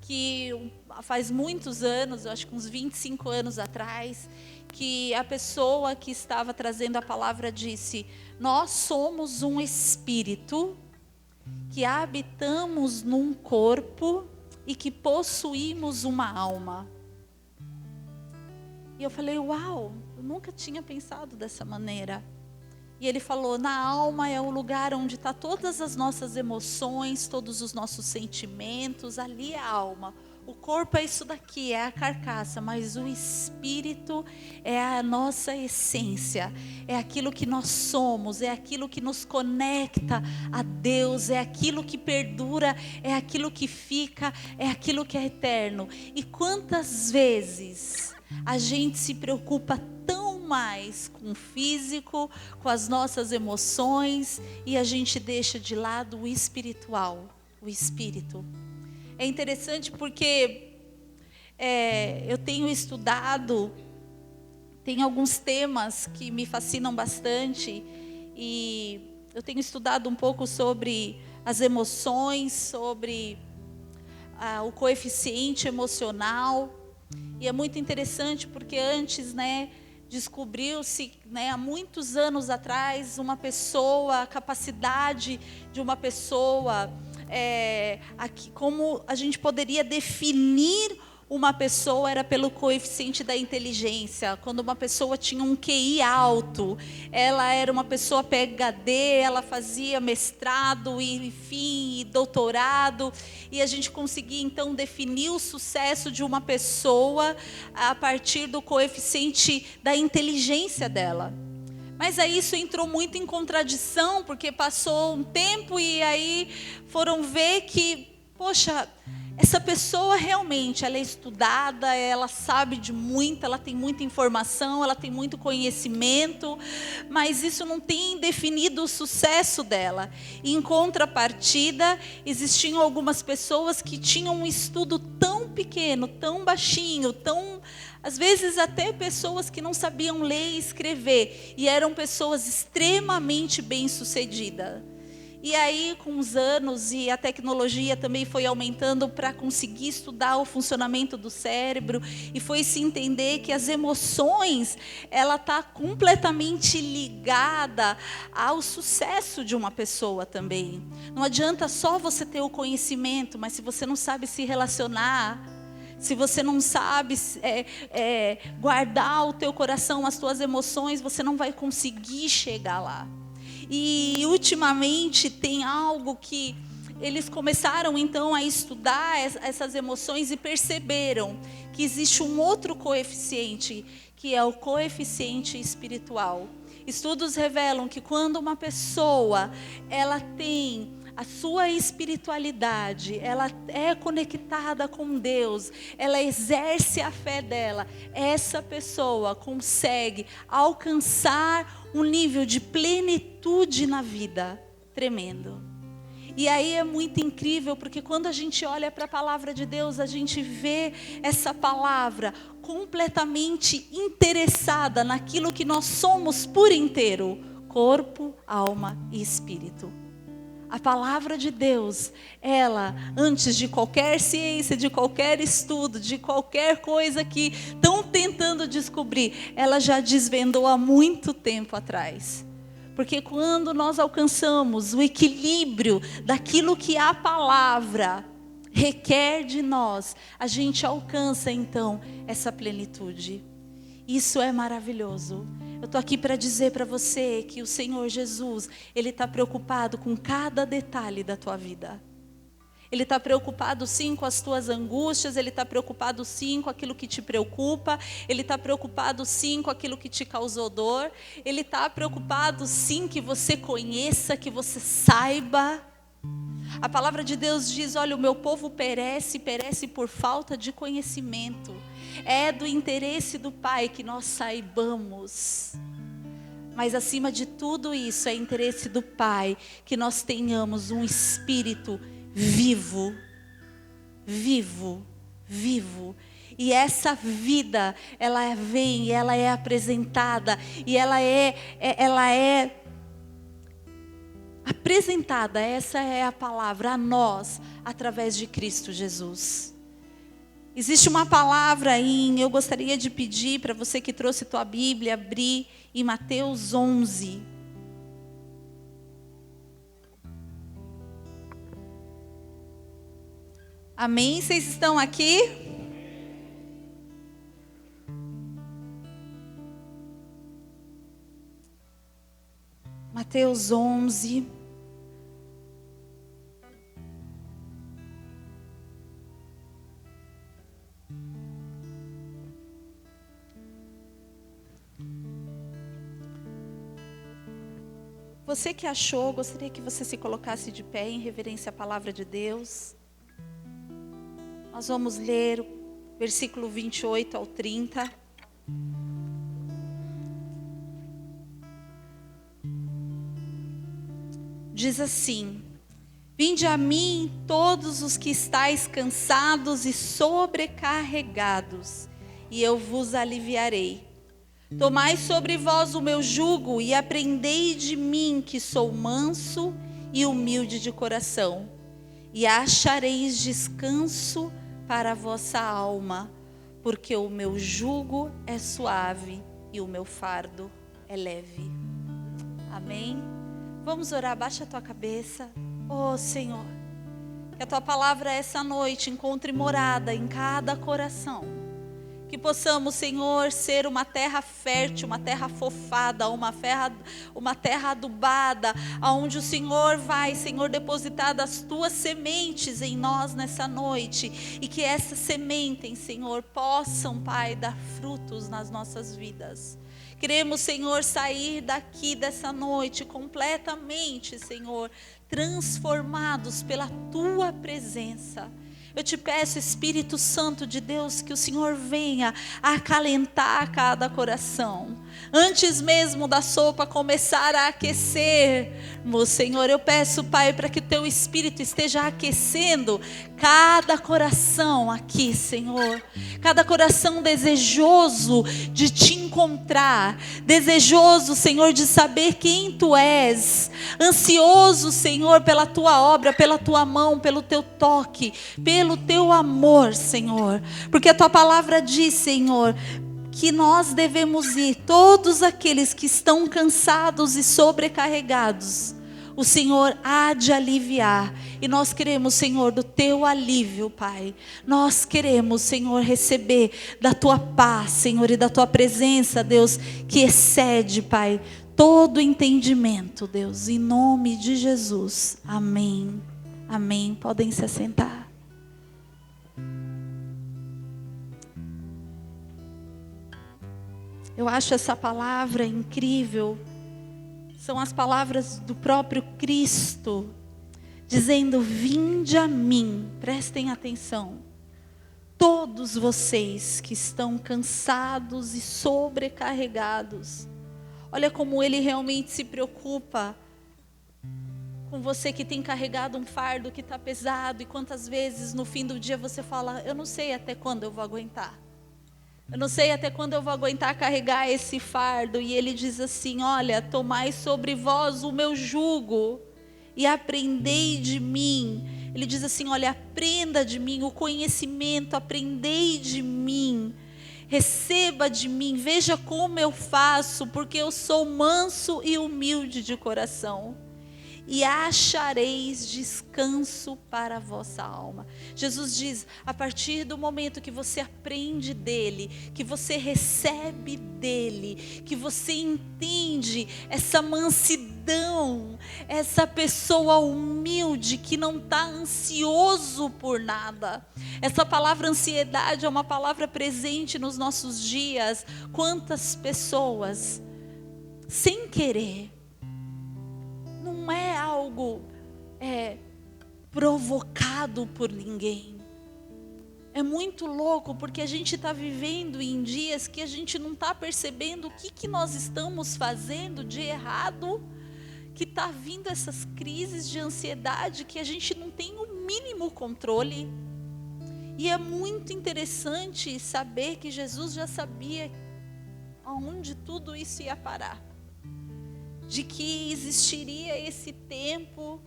que faz muitos anos, eu acho que uns 25 anos atrás, que a pessoa que estava trazendo a palavra disse: nós somos um espírito que habitamos num corpo e que possuímos uma alma. E eu falei: uau, eu nunca tinha pensado dessa maneira. E ele falou: na alma é o lugar onde está todas as nossas emoções, todos os nossos sentimentos, ali é a alma. O corpo é isso daqui, é a carcaça, mas o espírito é a nossa essência, é aquilo que nós somos, é aquilo que nos conecta a Deus, é aquilo que perdura, é aquilo que fica, é aquilo que é eterno. E quantas vezes a gente se preocupa tão mais com o físico, com as nossas emoções, e a gente deixa de lado o espiritual, o espírito. É interessante porque eu tenho estudado, tem alguns temas que me fascinam bastante, e eu tenho estudado um pouco sobre as emoções, sobre o coeficiente emocional, e é muito interessante porque antes, descobriu-se, há muitos anos atrás, a capacidade de uma pessoa, como a gente poderia definir uma pessoa era pelo coeficiente da inteligência. Quando uma pessoa tinha um QI alto, ela era uma pessoa PhD, ela fazia mestrado, enfim, doutorado, e a gente conseguia então definir o sucesso de uma pessoa a partir do coeficiente da inteligência dela. Mas aí isso entrou muito em contradição, porque passou um tempo e aí foram ver que, poxa, essa pessoa realmente, ela é estudada, ela sabe de muito, ela tem muita informação, ela tem muito conhecimento, mas isso não tem definido o sucesso dela. E em contrapartida, existiam algumas pessoas que tinham um estudo tão pequeno, tão baixinho, às vezes até pessoas que não sabiam ler e escrever, e eram pessoas extremamente bem-sucedidas. E aí, com os anos, e a tecnologia também foi aumentando para conseguir estudar o funcionamento do cérebro, e foi se entender que as emoções, ela está completamente ligada ao sucesso de uma pessoa também. Não adianta só você ter o conhecimento, mas se você não sabe se relacionar, se você não sabe guardar o teu coração, as tuas emoções, você não vai conseguir chegar lá. E ultimamente tem algo que eles começaram então a estudar essas emoções e perceberam que existe um outro coeficiente, que é o coeficiente espiritual. Estudos revelam que quando uma pessoa, ela tem a sua espiritualidade, ela é conectada com Deus, ela exerce a fé dela, essa pessoa consegue alcançar um nível de plenitude na vida tremendo. E aí é muito incrível, porque quando a gente olha para a palavra de Deus, a gente vê essa palavra completamente interessada naquilo que nós somos por inteiro: corpo, alma e espírito. A palavra de Deus, ela, antes de qualquer ciência, de qualquer estudo, de qualquer coisa que estão tentando descobrir, ela já desvendou há muito tempo atrás. Porque quando nós alcançamos o equilíbrio daquilo que a palavra requer de nós, a gente alcança então essa plenitude. Isso é maravilhoso. Eu estou aqui para dizer para você que o Senhor Jesus, Ele está preocupado com cada detalhe da tua vida. Ele está preocupado sim com as tuas angústias, Ele está preocupado sim com aquilo que te preocupa, Ele está preocupado sim com aquilo que te causou dor, Ele está preocupado sim que você conheça, que você saiba. A palavra de Deus diz: olha, o meu povo perece por falta de conhecimento. É do interesse do Pai que nós saibamos. Mas acima de tudo isso, é interesse do Pai que nós tenhamos um espírito vivo. Vivo, vivo. E essa vida, ela vem, ela é apresentada, e ela é apresentada, essa é a palavra, a nós, através de Cristo Jesus. Existe uma palavra eu gostaria de pedir para você que trouxe tua Bíblia, abrir em Mateus 11. Amém? Vocês estão aqui? Mateus 11. Você que achou, gostaria que você se colocasse de pé em reverência à palavra de Deus. Nós vamos ler o versículo 28 ao 30. Diz assim: Vinde a mim todos os que estáis cansados e sobrecarregados, e eu vos aliviarei. Tomai sobre vós o meu jugo e aprendei de mim, que sou manso e humilde de coração, e achareis descanso para a vossa alma, porque o meu jugo é suave e o meu fardo é leve. Amém? Vamos orar, baixa a tua cabeça. Oh Senhor, que a tua palavra essa noite encontre morada em cada coração. Que possamos, Senhor, ser uma terra fértil, uma terra fofada, uma terra adubada, onde o Senhor vai, Senhor, depositar as tuas sementes em nós nessa noite. E que essas sementes, Senhor, possam, Pai, dar frutos nas nossas vidas. Queremos, Senhor, sair daqui dessa noite completamente, Senhor, transformados pela tua presença. Eu te peço, Espírito Santo de Deus, que o Senhor venha acalentar cada coração. Antes mesmo da sopa começar a aquecer, meu Senhor, eu peço, Pai, para que o teu Espírito esteja aquecendo cada coração aqui, Senhor. Cada coração desejoso de te encontrar, desejoso, Senhor, de saber quem tu és, ansioso, Senhor, pela tua obra, pela tua mão, pelo teu toque, pelo teu amor, Senhor. Porque a tua palavra diz, Senhor, que nós devemos ir, todos aqueles que estão cansados e sobrecarregados, o Senhor há de aliviar. E nós queremos, Senhor, do teu alívio, Pai. Nós queremos, Senhor, receber da tua paz, Senhor, e da tua presença, Deus, que excede, Pai, todo entendimento, Deus, em nome de Jesus. Amém. Amém. Podem se assentar. Eu acho essa palavra incrível. São as palavras do próprio Cristo, dizendo: vinde a mim, prestem atenção, todos vocês que estão cansados e sobrecarregados. Olha como Ele realmente se preocupa com você que tem carregado um fardo que está pesado, e quantas vezes no fim do dia você fala: eu não sei até quando eu vou aguentar. Eu não sei até quando eu vou aguentar carregar esse fardo. E Ele diz assim: olha, tomai sobre vós o meu jugo e aprendei de mim. Ele diz assim: olha, aprenda de mim o conhecimento, aprendei de mim, receba de mim, veja como eu faço, porque eu sou manso e humilde de coração, e achareis descanso para a vossa alma. Jesus diz: a partir do momento que você aprende dele, que você recebe dele, que você entende essa mansidão, essa pessoa humilde que não está ansioso por nada. Essa palavra ansiedade é uma palavra presente nos nossos dias. Quantas pessoas, sem querer, não é algo provocado por ninguém. É muito louco, porque a gente está vivendo em dias que a gente não está percebendo o que nós estamos fazendo de errado, que está vindo essas crises de ansiedade que a gente não tem o mínimo controle. E é muito interessante saber que Jesus já sabia aonde tudo isso ia parar. De que existiria esse tempo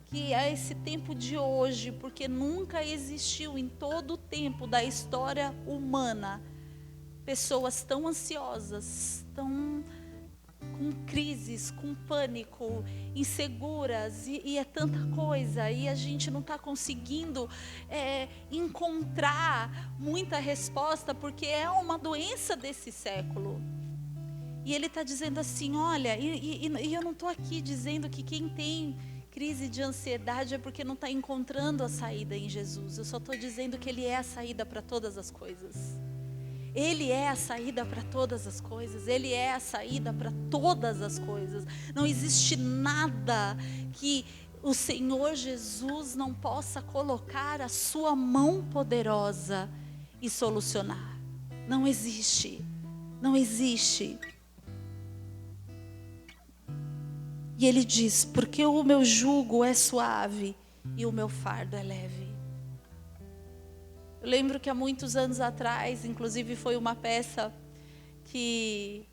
que é esse tempo de hoje, porque nunca existiu em todo o tempo da história humana pessoas tão ansiosas, tão com crises, com pânico, inseguras, e é tanta coisa, e a gente não está conseguindo encontrar muita resposta, porque é uma doença desse século. E ele está dizendo assim, olha, e eu não estou aqui dizendo que quem tem crise de ansiedade é porque não está encontrando a saída em Jesus. Eu só estou dizendo que Ele é a saída para todas as coisas. Ele é a saída para todas as coisas. Ele é a saída para todas as coisas. Não existe nada que o Senhor Jesus não possa colocar a sua mão poderosa e solucionar. Não existe. Não existe. E ele diz, porque o meu jugo é suave e o meu fardo é leve. Eu lembro que há muitos anos atrás, inclusive foi uma peça que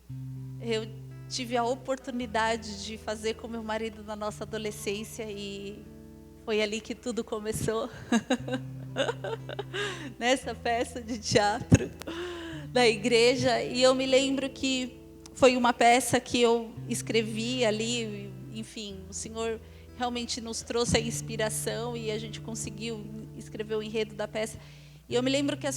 eu tive a oportunidade de fazer com meu marido na nossa adolescência, e foi ali que tudo começou. Nessa peça de teatro da igreja. E eu me lembro que foi uma peça que eu escrevi ali, enfim, o Senhor realmente nos trouxe a inspiração e a gente conseguiu escrever o enredo da peça. E eu me lembro que a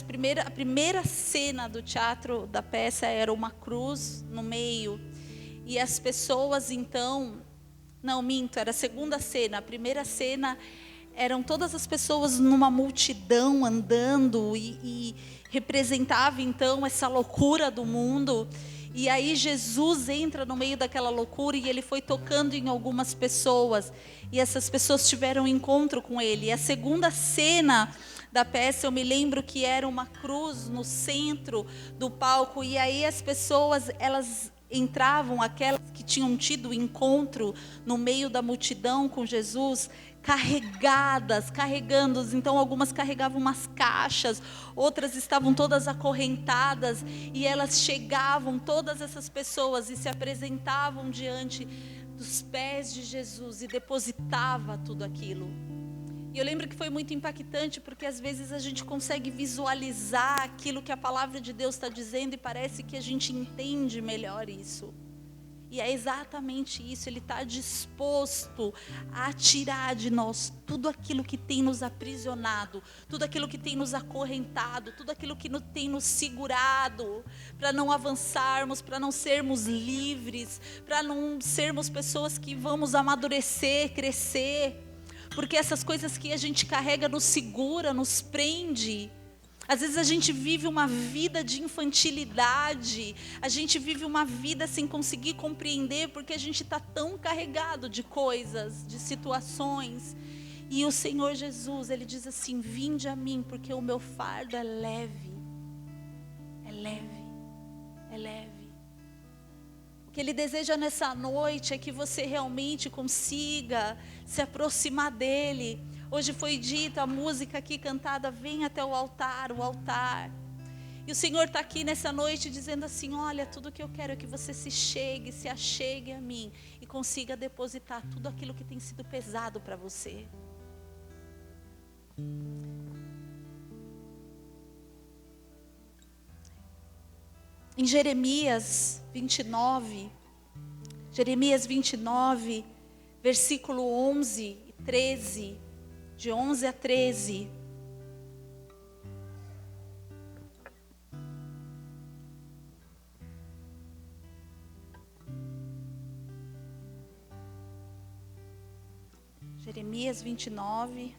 primeira cena do teatro da peça era uma cruz no meio. E as pessoas então... Não, minto, era a segunda cena. A primeira cena eram todas as pessoas numa multidão andando e representava então essa loucura do mundo. E aí Jesus entra no meio daquela loucura e ele foi tocando em algumas pessoas. E essas pessoas tiveram um encontro com ele. E a segunda cena da peça, eu me lembro que era uma cruz no centro do palco. E aí as pessoas, elas entravam, aquelas que tinham tido encontro no meio da multidão com Jesus, carregando. Então algumas carregavam umas caixas, outras estavam todas acorrentadas, e elas chegavam, todas essas pessoas, e se apresentavam diante dos pés de Jesus e depositava tudo aquilo. E eu lembro que foi muito impactante, porque às vezes a gente consegue visualizar aquilo que a palavra de Deus está dizendo e parece que a gente entende melhor isso. E é exatamente isso, Ele está disposto a tirar de nós tudo aquilo que tem nos aprisionado, tudo aquilo que tem nos acorrentado, tudo aquilo que tem nos segurado, para não avançarmos, para não sermos livres, para não sermos pessoas que vamos amadurecer, crescer. Porque essas coisas que a gente carrega nos segura, nos prende. Às vezes a gente vive uma vida de infantilidade, a gente vive uma vida sem conseguir compreender, porque a gente está tão carregado de coisas, de situações. E o Senhor Jesus, Ele diz assim, vinde a mim, porque o meu fardo é leve. É leve, é leve. O que Ele deseja nessa noite é que você realmente consiga se aproximar dEle. Hoje foi dita a música aqui cantada, vem até o altar, o altar. E o Senhor está aqui nessa noite dizendo assim, olha, tudo que eu quero é que você se achegue a mim e consiga depositar tudo aquilo que tem sido pesado para você. Em Jeremias 29, versículo 11 e 13, de 11 a 13. Jeremias 29.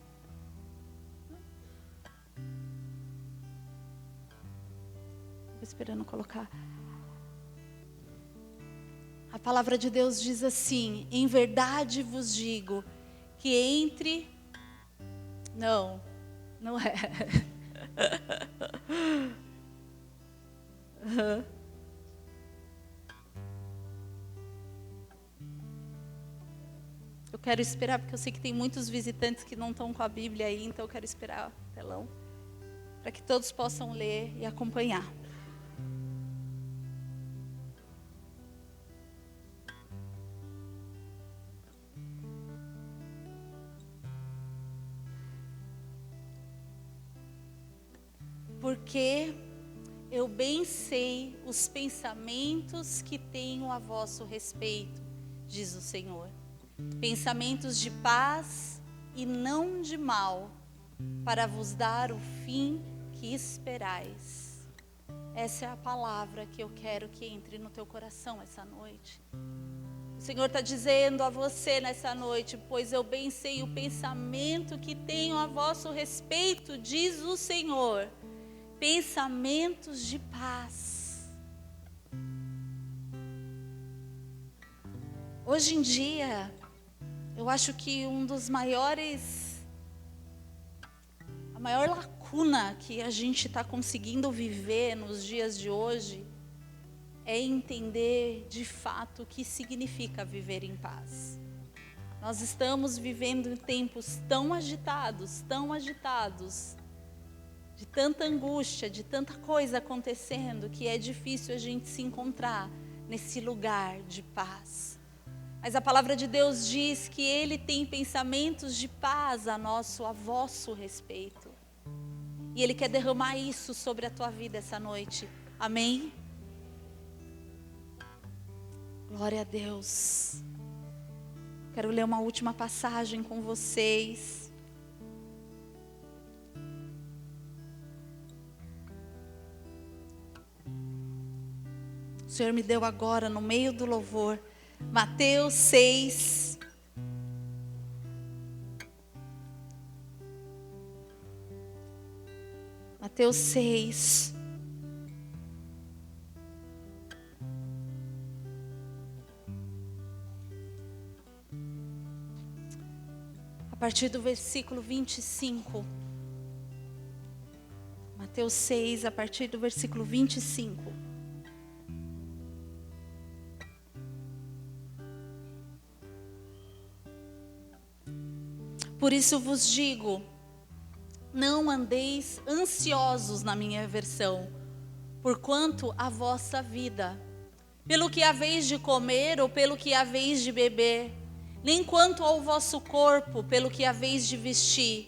Estou esperando colocar. A palavra de Deus diz assim, em verdade vos digo, que entre... Não é. Eu quero esperar, porque eu sei que tem muitos visitantes que não estão com a Bíblia aí, então eu quero esperar o telão, para que todos possam ler e acompanhar. Porque eu bem sei os pensamentos que tenho a vosso respeito, diz o Senhor. Pensamentos de paz e não de mal, para vos dar o fim que esperais. Essa é a palavra que eu quero que entre no teu coração essa noite. O Senhor está dizendo a você nessa noite: pois eu bem sei o pensamento que tenho a vosso respeito, diz o Senhor. Pensamentos de paz. Hoje em dia, eu acho que a maior lacuna que a gente está conseguindo viver nos dias de hoje é entender de fato o que significa viver em paz. Nós estamos vivendo tempos tão agitados, de tanta angústia, de tanta coisa acontecendo, que é difícil a gente se encontrar nesse lugar de paz. Mas a palavra de Deus diz que Ele tem pensamentos de paz a vosso respeito. E Ele quer derramar isso sobre a tua vida essa noite. Amém? Glória a Deus. Quero ler uma última passagem com vocês. O Senhor me deu agora no meio do louvor. Mateus 6. Mateus 6. A partir do versículo 25. Mateus 6, a partir do versículo 25. Por isso vos digo, não andeis ansiosos, na minha versão, porquanto a vossa vida, pelo que haveis de comer ou pelo que haveis de beber, nem quanto ao vosso corpo, pelo que haveis de vestir.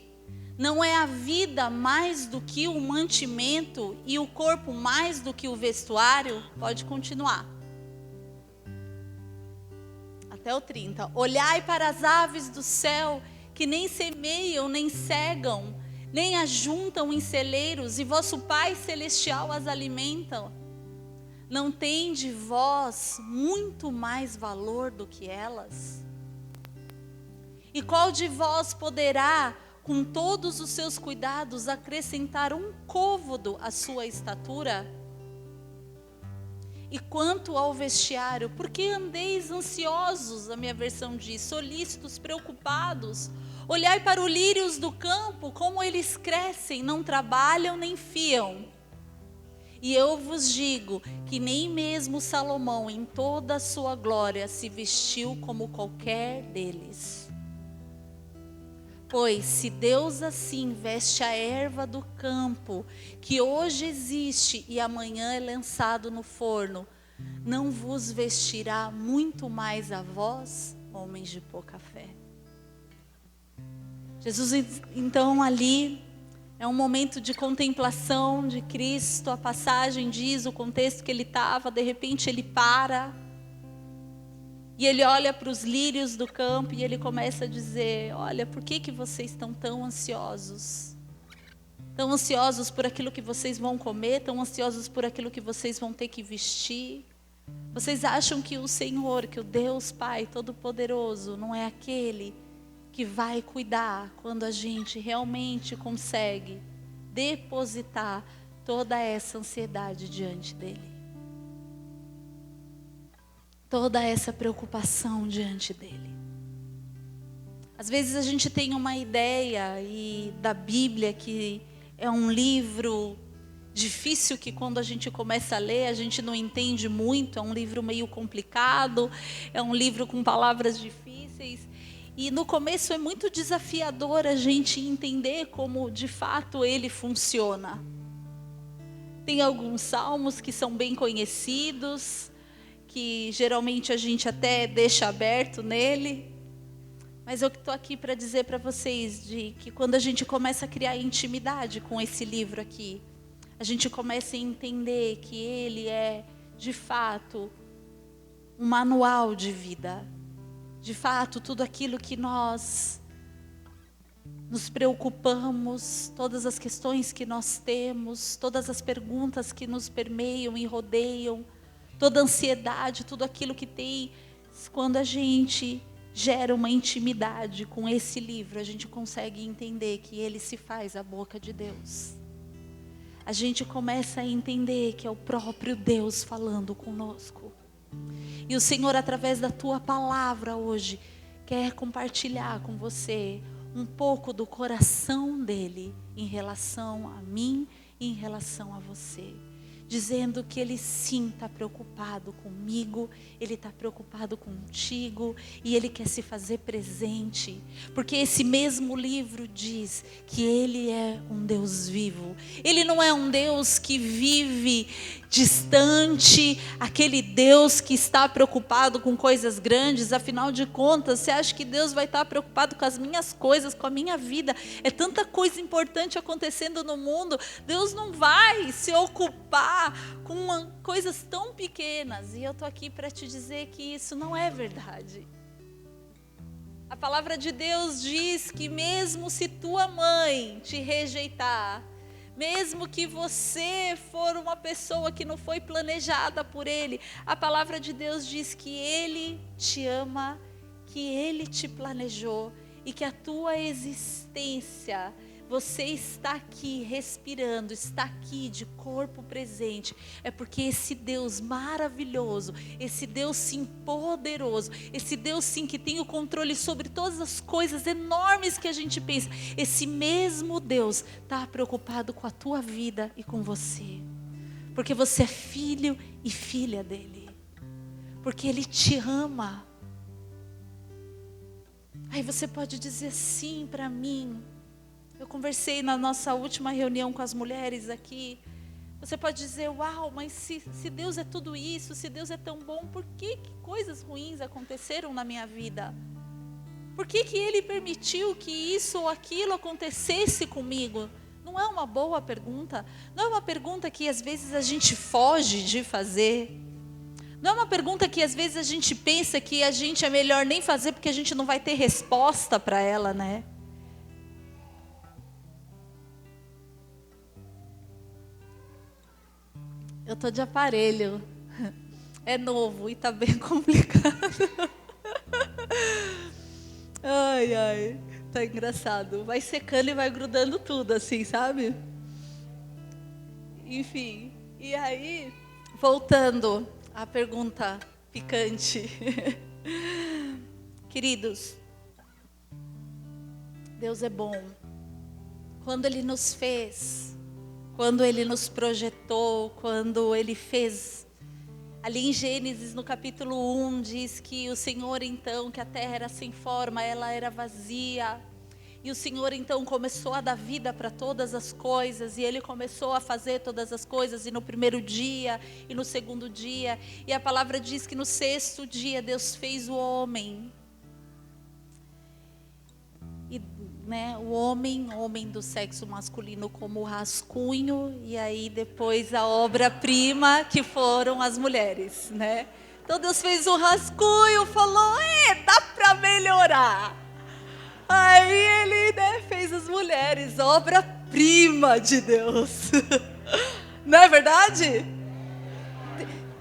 Não é a vida mais do que o mantimento e o corpo mais do que o vestuário? Pode continuar. Até o 30. Olhai para as aves do céu, que nem semeiam, nem cegam, nem ajuntam em celeiros, e vosso Pai Celestial as alimenta. Não tende vós muito mais valor do que elas? E qual de vós poderá, com todos os seus cuidados, acrescentar um côvado à sua estatura? E quanto ao vestiário, por que andeis ansiosos, a minha versão diz, solícitos, preocupados? Olhai para os lírios do campo, como eles crescem, não trabalham nem fiam. E eu vos digo que nem mesmo Salomão, em toda a sua glória, se vestiu como qualquer deles. Pois se Deus assim veste a erva do campo, que hoje existe e amanhã é lançado no forno, não vos vestirá muito mais a vós, homens de pouca fé? Jesus, então, ali é um momento de contemplação de Cristo. A passagem diz, o contexto que ele estava, de repente ele para. E ele olha para os lírios do campo e ele começa a dizer: olha, por que vocês estão tão ansiosos? Tão ansiosos por aquilo que vocês vão comer, tão ansiosos por aquilo que vocês vão ter que vestir? Vocês acham que o Senhor, que o Deus Pai Todo-Poderoso, não é aquele que vai cuidar quando a gente realmente consegue depositar toda essa ansiedade diante dele? Toda essa preocupação diante dele. Às vezes a gente tem uma ideia da Bíblia, que é um livro difícil, que quando a gente começa a ler a gente não entende muito, é um livro meio complicado, é um livro com palavras difíceis, e no começo é muito desafiador a gente entender como de fato ele funciona. Tem alguns salmos que são bem conhecidos, que geralmente a gente até deixa aberto nele, mas eu estou aqui para dizer para vocês que quando a gente começa a criar intimidade com esse livro aqui, a gente começa a entender que Ele é, de fato, um manual de vida. De fato, tudo aquilo que nós nos preocupamos, todas as questões que nós temos, todas as perguntas que nos permeiam e rodeiam, toda a ansiedade, tudo aquilo que tem, quando a gente gera uma intimidade com esse livro, a gente consegue entender que ele se faz a boca de Deus. A gente começa a entender que é o próprio Deus falando conosco. E o Senhor, através da tua palavra hoje, quer compartilhar com você um pouco do coração dele em relação a mim e em relação a você. Dizendo que Ele sim está preocupado comigo, Ele está preocupado contigo e Ele quer se fazer presente. Porque esse mesmo livro diz que Ele é um Deus vivo. Ele não é um Deus que vive distante, aquele Deus que está preocupado com coisas grandes. Afinal de contas, você acha que Deus vai estar preocupado com as minhas coisas, com a minha vida? É tanta coisa importante acontecendo no mundo. Deus não vai se ocupar com coisas tão pequenas. E eu estou aqui para te dizer que isso não é verdade. A palavra de Deus diz que mesmo se tua mãe te rejeitar, mesmo que você for uma pessoa que não foi planejada por Ele, a palavra de Deus diz que Ele te ama, que Ele te planejou e que a tua existência, você está aqui respirando, está aqui de corpo presente, é porque esse Deus maravilhoso, esse Deus sim poderoso, esse Deus sim que tem o controle sobre todas as coisas enormes que a gente pensa, esse mesmo Deus está preocupado com a tua vida e com você, porque você é filho e filha dele, porque Ele te ama. Aí você pode dizer assim para mim, eu conversei na nossa última reunião com as mulheres aqui. Você pode dizer, uau, mas se Deus é tudo isso, se Deus é tão bom, por que coisas ruins aconteceram na minha vida? Por que Ele permitiu que isso ou aquilo acontecesse comigo? Não é uma boa pergunta? Não é uma pergunta que às vezes a gente foge de fazer? Não é uma pergunta que às vezes a gente pensa que a gente é melhor nem fazer porque a gente não vai ter resposta para ela, né? Eu tô de aparelho, é novo e tá bem complicado. Ai, tá engraçado. Vai secando e vai grudando tudo assim, sabe? Enfim, e aí, voltando à pergunta picante. Queridos, Deus é bom. Quando Ele nos fez, quando Ele nos projetou, quando Ele fez, ali em Gênesis, no capítulo 1, diz que o Senhor então, que a terra era sem forma, ela era vazia, e o Senhor então começou a dar vida para todas as coisas, e Ele começou a fazer todas as coisas, e no primeiro dia, e no segundo dia, e a palavra diz que no sexto dia Deus fez o homem, e o homem do sexo masculino como rascunho, e aí depois a obra-prima que foram as mulheres, né? Então Deus fez um rascunho, falou, dá para melhorar. Aí Ele, fez as mulheres, obra-prima de Deus. Não é verdade?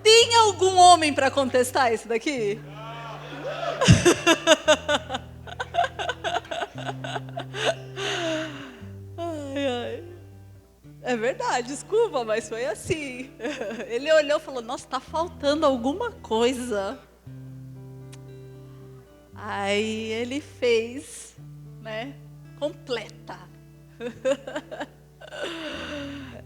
Tem algum homem para contestar isso daqui? Ai. É verdade, desculpa, mas foi assim. Ele olhou e falou, nossa, tá faltando alguma coisa. Aí Ele fez, completa.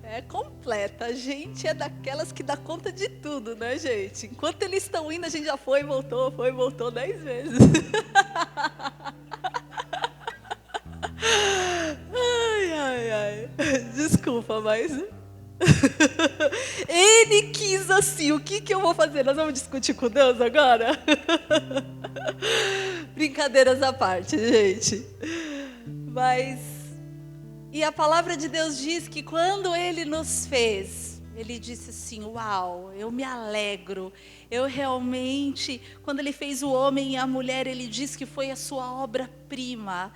É completa. A gente é daquelas que dá conta de tudo, né, gente? Enquanto eles estão indo, a gente já foi e voltou 10 vezes. Ai. Desculpa, mas Ele quis assim. O que eu vou fazer? Nós vamos discutir com Deus agora? Brincadeiras à parte, gente. Mas E a palavra de Deus diz que quando Ele nos fez, Ele disse assim, uau, eu me alegro. Eu realmente, quando Ele fez o homem e a mulher, Ele disse que foi a sua obra-prima.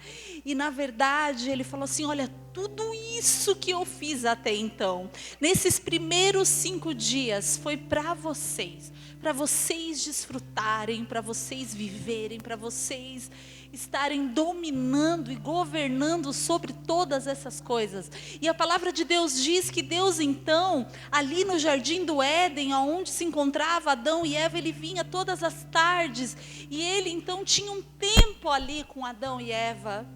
E na verdade, Ele falou assim, olha, tudo isso que eu fiz até então, nesses primeiros 5 dias, foi para vocês desfrutarem, para vocês viverem, para vocês estarem dominando e governando sobre todas essas coisas. E a palavra de Deus diz que Deus então, ali no jardim do Éden, onde se encontrava Adão e Eva, Ele vinha todas as tardes, e Ele então tinha um tempo ali com Adão e Eva,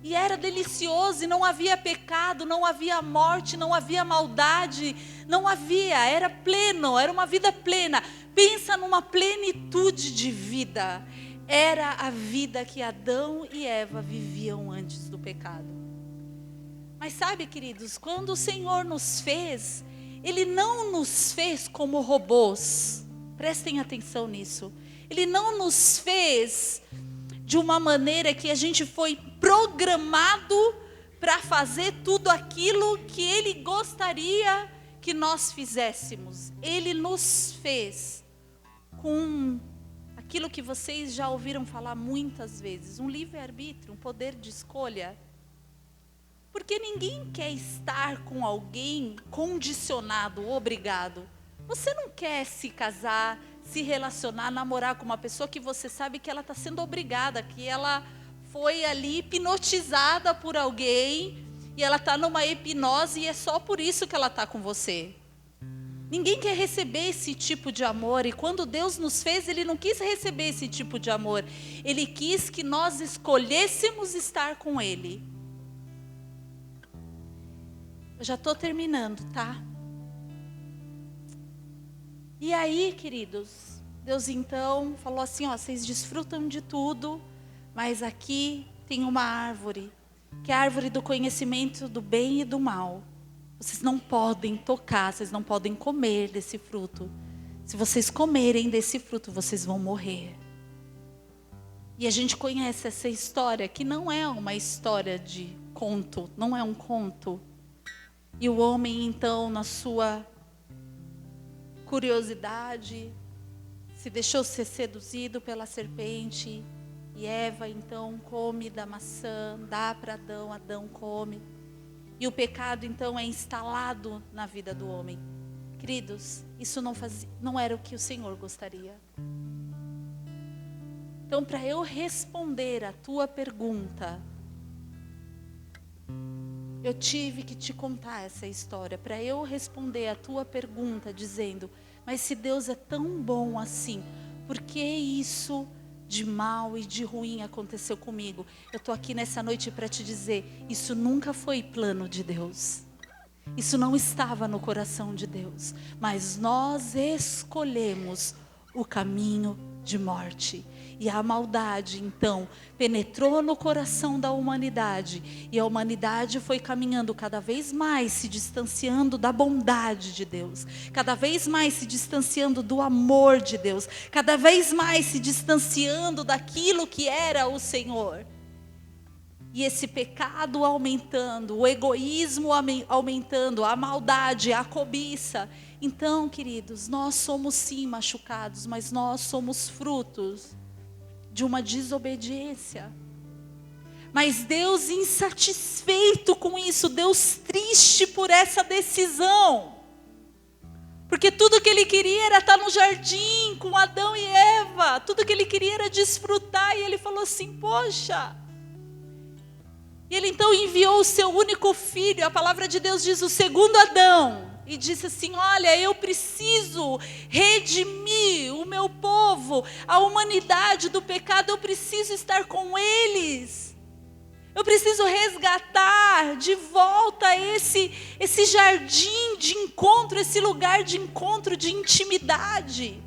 e era delicioso, e não havia pecado, não havia morte, não havia maldade, não havia, era pleno, era uma vida plena. Pensa numa plenitude de vida. Era a vida que Adão e Eva viviam antes do pecado. Mas sabe, queridos, quando o Senhor nos fez, Ele não nos fez como robôs. Prestem atenção nisso. Ele não nos fez de uma maneira que a gente foi programado para fazer tudo aquilo que Ele gostaria que nós fizéssemos. Ele nos fez com aquilo que vocês já ouviram falar muitas vezes, um livre-arbítrio, um poder de escolha. Porque ninguém quer estar com alguém condicionado, obrigado. Você não quer se casar, se relacionar, namorar com uma pessoa que você sabe que ela está sendo obrigada, que ela foi ali hipnotizada por alguém, e ela está numa hipnose e é só por isso que ela está com você. Ninguém quer receber esse tipo de amor, e quando Deus nos fez, Ele não quis receber esse tipo de amor. Ele quis que nós escolhêssemos estar com Ele. Eu já estou terminando, tá? E aí, queridos, Deus então falou assim, ó, vocês desfrutam de tudo, mas aqui tem uma árvore, que é a árvore do conhecimento do bem e do mal. Vocês não podem tocar, vocês não podem comer desse fruto. Se vocês comerem desse fruto, vocês vão morrer. E a gente conhece essa história, que não é uma história de conto, não é um conto. E o homem então, na sua curiosidade, se deixou ser seduzido pela serpente, e Eva então come da maçã, dá para Adão, Adão come. E o pecado então é instalado na vida do homem. Queridos, isso não era o que o Senhor gostaria. Então, para eu responder a tua pergunta, eu tive que te contar essa história. Para eu responder a tua pergunta dizendo, mas se Deus é tão bom assim, por que isso de mal e de ruim aconteceu comigo? Eu estou aqui nessa noite para te dizer, isso nunca foi plano de Deus. Isso não estava no coração de Deus. Mas nós escolhemos o caminho de morte. E a maldade, então, penetrou no coração da humanidade. E a humanidade foi caminhando cada vez mais, se distanciando da bondade de Deus. Cada vez mais se distanciando do amor de Deus. Cada vez mais se distanciando daquilo que era o Senhor. E esse pecado aumentando, o egoísmo aumentando, a maldade, a cobiça. Então, queridos, nós somos sim machucados, mas nós somos frutos de uma desobediência. Mas Deus insatisfeito com isso, Deus triste por essa decisão. Porque tudo que Ele queria era estar no jardim com Adão e Eva. Tudo que Ele queria era desfrutar. E Ele falou assim, poxa. E Ele então enviou o seu único filho. A palavra de Deus diz o segundo Adão. E disse assim, olha, eu preciso redimir o meu povo, a humanidade do pecado, eu preciso estar com eles. Eu preciso resgatar de volta esse jardim de encontro, esse lugar de encontro, de intimidade.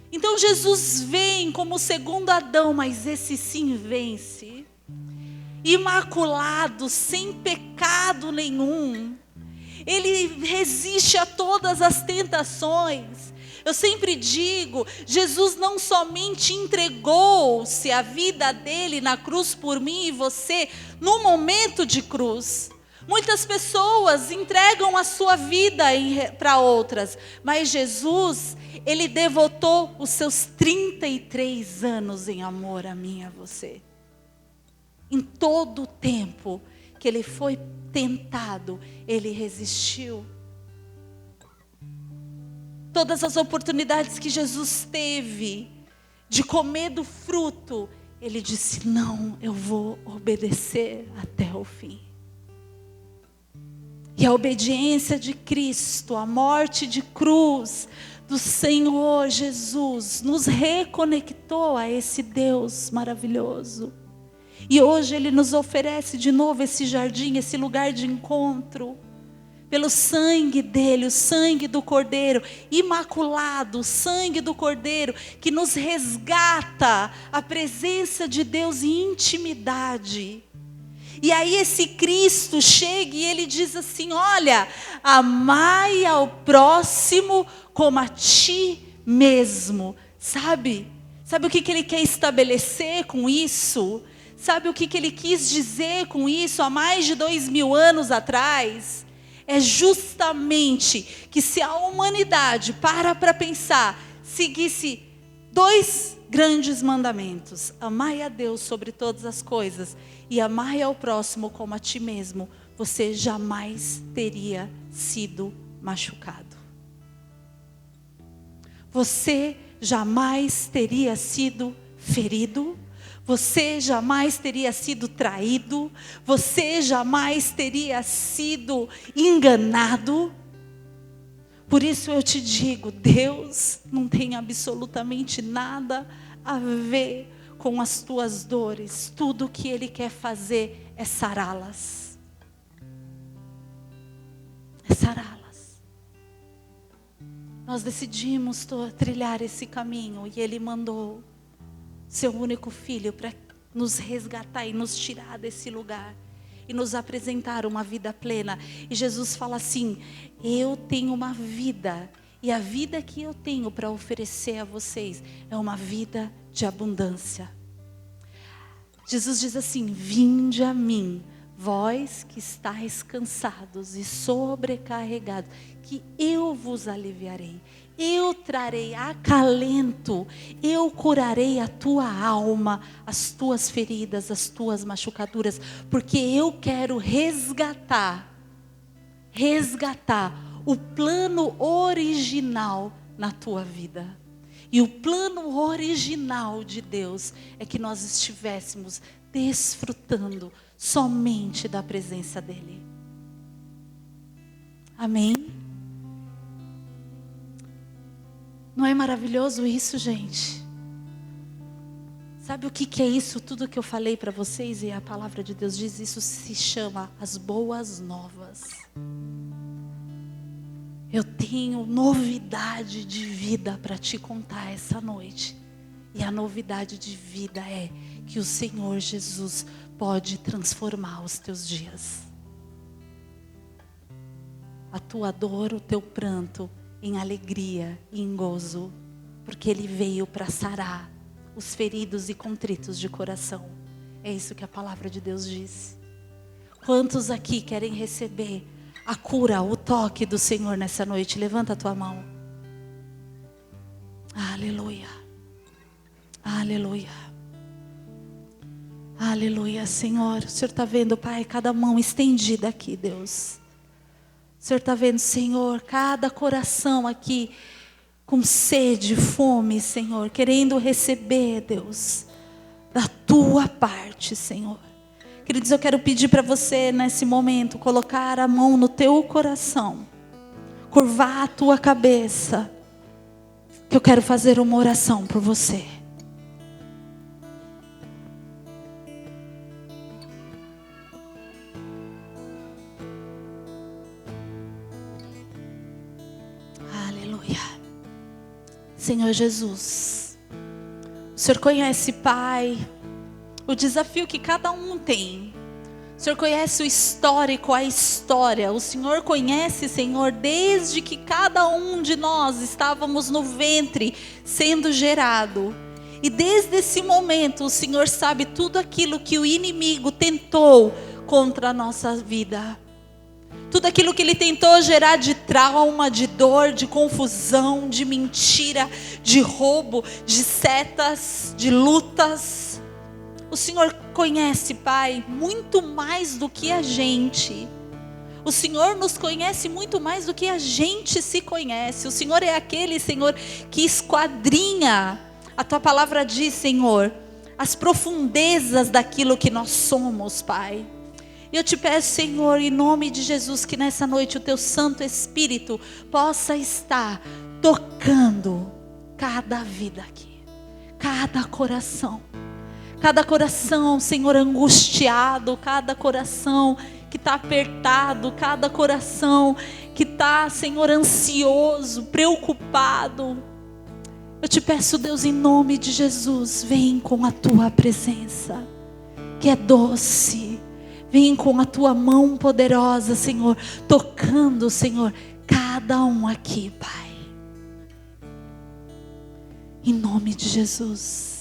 Então Jesus vem como o segundo Adão, mas esse sim vence. Imaculado, sem pecado nenhum. Ele resiste a todas as tentações. Eu sempre digo, Jesus não somente entregou-se a vida dele na cruz por mim e você, no momento de cruz. Muitas pessoas entregam a sua vida para outras, mas Jesus, Ele devotou os seus 33 anos em amor a mim e a você. Em todo o tempo que Ele foi tentado, Ele resistiu. Todas as oportunidades que Jesus teve de comer do fruto, Ele disse: não, eu vou obedecer até o fim. E a obediência de Cristo, a morte de cruz do Senhor Jesus, nos reconectou a esse Deus maravilhoso. E hoje Ele nos oferece de novo esse jardim, esse lugar de encontro. Pelo sangue dele, o sangue do Cordeiro, imaculado, o sangue do Cordeiro, que nos resgata a presença de Deus em intimidade. E aí esse Cristo chega e Ele diz assim: olha, amai ao próximo como a ti mesmo. Sabe o que Ele quer estabelecer com isso? Sabe o que Ele quis dizer com isso há mais de 2000 anos atrás? É justamente que se a humanidade para pensar, seguisse 2 grandes mandamentos: amai a Deus sobre todas as coisas e amai ao próximo como a ti mesmo, você jamais teria sido machucado. Você jamais teria sido ferido. Você jamais teria sido traído, você jamais teria sido enganado. Por isso eu te digo, Deus não tem absolutamente nada a ver com as tuas dores. Tudo o que Ele quer fazer é sará-las. É sará-las. Nós decidimos trilhar esse caminho e Ele mandou seu único filho para nos resgatar e nos tirar desse lugar e nos apresentar uma vida plena. E Jesus fala assim: eu tenho uma vida, e a vida que eu tenho para oferecer a vocês é uma vida de abundância. Jesus diz assim: vinde a mim, vós que estáis cansados e sobrecarregados, que eu vos aliviarei. Eu trarei acalento, eu curarei a tua alma, as tuas feridas, as tuas machucaduras, porque eu quero resgatar o plano original na tua vida. E o plano original de Deus é que nós estivéssemos desfrutando somente da presença dEle. Amém? Não é maravilhoso isso, gente? Sabe o que é isso? Tudo que eu falei para vocês e a palavra de Deus diz, isso se chama as boas novas. Eu tenho novidade de vida para te contar essa noite. E a novidade de vida é que o Senhor Jesus pode transformar os teus dias. A tua dor, o teu pranto, em alegria e em gozo, porque Ele veio para sarar os feridos e contritos de coração. É isso que a palavra de Deus diz. Quantos aqui querem receber a cura, o toque do Senhor nessa noite? Levanta a tua mão. Aleluia. Aleluia. Aleluia, Senhor. O Senhor está vendo, Pai, cada mão estendida aqui, Deus. O Senhor está vendo, Senhor, cada coração aqui com sede, fome, Senhor, querendo receber, Deus, da tua parte, Senhor. Queridos, eu quero pedir para você nesse momento colocar a mão no teu coração, curvar a tua cabeça, que eu quero fazer uma oração por você. Senhor Jesus, o Senhor conhece, Pai, o desafio que cada um tem. O Senhor conhece o histórico, a história. O Senhor conhece, Senhor, desde que cada um de nós estávamos no ventre sendo gerado. E desde esse momento o Senhor sabe tudo aquilo que o inimigo tentou contra a nossa vida. Tudo aquilo que ele tentou gerar de trauma, de dor, de confusão, de mentira, de roubo, de setas, de lutas. O Senhor conhece, Pai, muito mais do que a gente. O Senhor nos conhece muito mais do que a gente se conhece. O Senhor é aquele, Senhor, que esquadrinha. A Tua palavra diz, Senhor, as profundezas daquilo que nós somos, Pai. E eu te peço, Senhor, em nome de Jesus, que nessa noite o Teu Santo Espírito possa estar tocando cada vida aqui, cada coração, Senhor, angustiado, cada coração que está apertado, cada coração que está, Senhor, ansioso, preocupado. Eu te peço, Deus, em nome de Jesus, vem com a Tua presença, que é doce. Vem com a Tua mão poderosa, Senhor, tocando, Senhor, cada um aqui, Pai. Em nome de Jesus.